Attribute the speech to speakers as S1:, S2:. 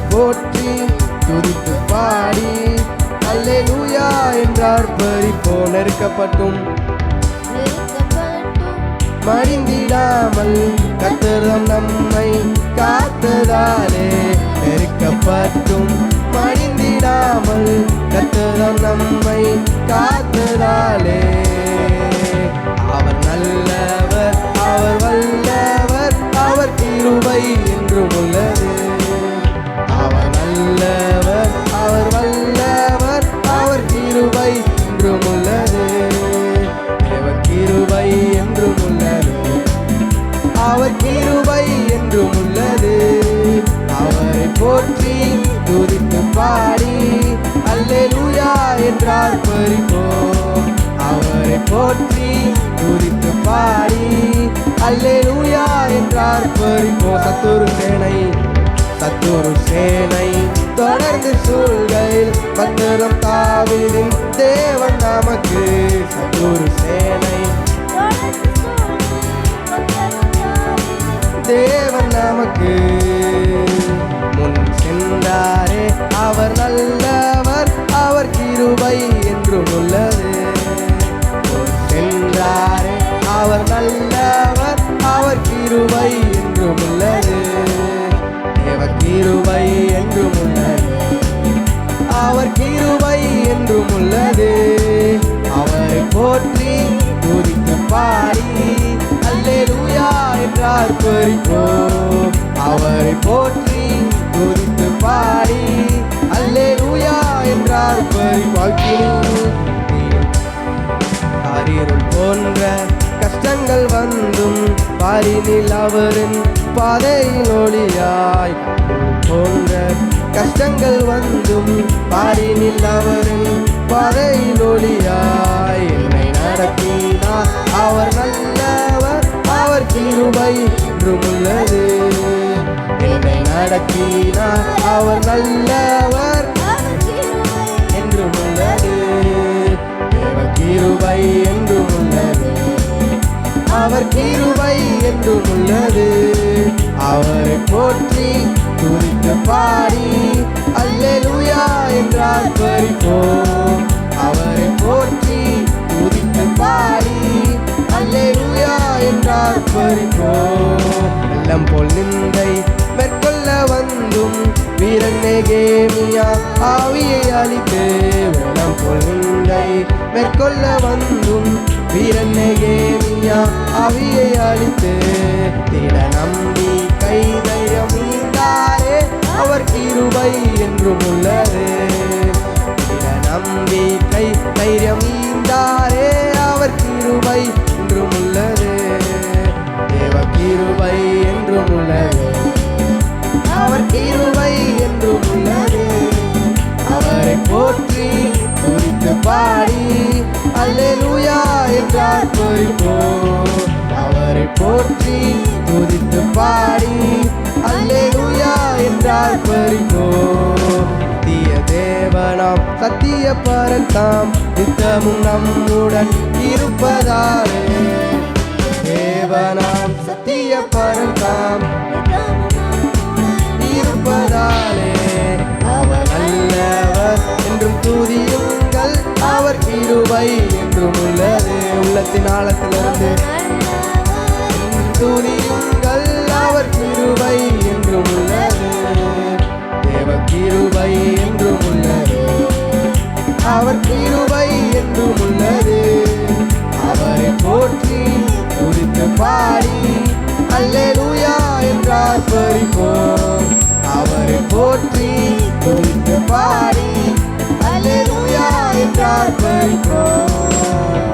S1: போற்றி துதித்து பாடி அல்லேலூயா என்றார் பறிப்போம். நெருக்கப்பட்டும் மடிந்திடாமல் கர்த்தர் நம்மை காத்ததாலே, நெருக்கப்பட்டும் மடிந்திடாமல் கர்த்தர் நம்மை காத்ததாலே, அவர் நல்லவர், அவர் வல்லவர், அவர் கிருபை என்றும் உள்ளது. அவர் நல்லவர், அவர் வல்லவர், அவர் கிருபை என்றும் உள்ளது. தேவன் கிருபை என்றும் உள்ளது, அவர் கிருபை என்றும் உள்ளது. அவரை போற்றி துதித்து பாடி அல்லேலூயா என்றார் பறிப்போம். அவரை போற்றி துதித்து பாடி அல்லேலூயா என்றார் பறிப்போம். சத்துரு சேனை தொடர்ந்து சூழ்கையில் பத்திரம் தாவீதின் தேவன் நமக்கு. சத்துரு சேனை தேவன் நமக்கு முன் சென்றாரே, அவர் நல்லவர், அவர் கிருபை என்றும் உள்ளது. முன் சென்றாரே, அவர் நல்லவர், அவர் கிருபை என்றும் உள்ளது. தேவ கிருபை என்றும் உள்ளது, அவர் கிருபை என்றும் உள்ளது. அவரை போற்றி துதித்து பாடி அல்லேலூயா என்றார் பறிப்போம். அவரை போற்றி துதித்து பாடி அல்லேலூயா என்றார் பறிப்போம். காரிருள் போன்ற கஷ்டங்கள் வந்தும் பாரினில் அவரின் பாதையில் ஒளியாய் போன்ற கஷ்டங்கள் வந்தும் பாரினில் அவரின் பாதையில் ஒளியாய் என்னை நடத்தினார். அவர் நல்லவர், அவர் கிருபை என்றும் உள்ளது. என்னை நடத்தினார், அவர் நல்லவர் என்றும் உள்ளது. தேவ கிருபை என்றும் உள்ளது, அவர் கிருபை என்றும் உள்ளது. அவரை போற்றி துதித்து பாடி அல்லேலூயா என்றார் பறிப்போம். அவரை போற்றி துதித்து பாடி அல்லேலூயா என்றார் பறிப்போம். வெள்ளம் போல் நிந்தை மேற்கொள்ள வந்தும் வீரன் நெகேமியா ஆவியை அளித்து. வெள்ளம் போல் நிந்தை மேற்கொள்ள வந்தும் வீரன் நெகேமியா ஆவியை அளித்து. திட நம்பி கை தைரியம் நீந்தாரே, அவர் கிருபை என்றும் உள்ளது. திட நம்பி கை தைரியம் நீந்தாரே, அவர் கிருபை என்றும் உள்ளது. தேவ கிருபை என்றும் உள்ளது, அவர் கிருபை என்றும் உள்ளது. அவரை போற்றி துதித்து பாடி அல்லேலூயா என்றார் பறிப்போம். அவரை போற்றி துதித்து பாடி அல்லேலூயா என்றார் பறிப்போம். தீய தேவனாம் சத்திய பரன் தாம் நித்தமும் நம்முடன் இருப்பதாலே. தேவனாம் சத்திய பரன் தாம் இருப்பதாலே, அவர் நல்லவர் என்றும் துதியுங்கள், அவர் கிருபை என்றும் உள்ளது. உள்ளத்தின் ஆழத்திலிருந்து துதியுங்கள், அவர் கிருபை என்றும் உள்ளது. தேவ கிருபை என்றும் உள்ளது, அவர் கிருபை என்றும் உள்ளது. அவரை போற்றி துதித்து பாடி அல்லேலூயா என்றார் பறிப்போம். அவரை போற்றி துதித்து பாடி அல்லேலூயா என்றார் பறிப்போம்.